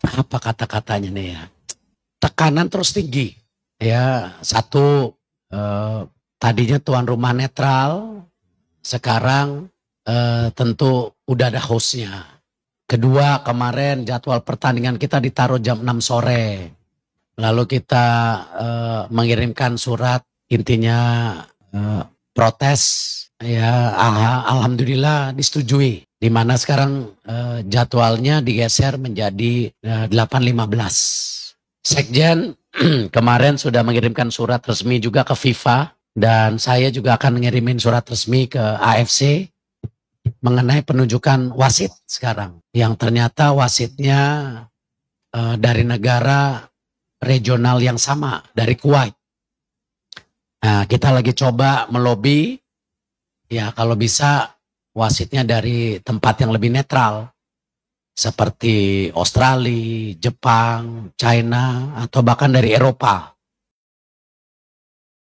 apa kata-katanya nih ya. Tekanan terus tinggi. Ya, satu tadinya tuan rumah netral, sekarang tentu udah ada hostnya. Kedua, kemarin jadwal pertandingan kita ditaruh jam 6 sore. Lalu kita mengirimkan surat, intinya protes. Ya, alhamdulillah disetujui. Di mana sekarang jadwalnya digeser menjadi 8.15. Sekjen kemarin sudah mengirimkan surat resmi juga ke FIFA, dan saya juga akan ngirimin surat resmi ke AFC mengenai penunjukan wasit sekarang, yang ternyata wasitnya dari negara regional yang sama, dari Kuwait. Nah, kita lagi coba melobi, ya kalau bisa wasitnya dari tempat yang lebih netral, seperti Australia, Jepang, China, atau bahkan dari Eropa.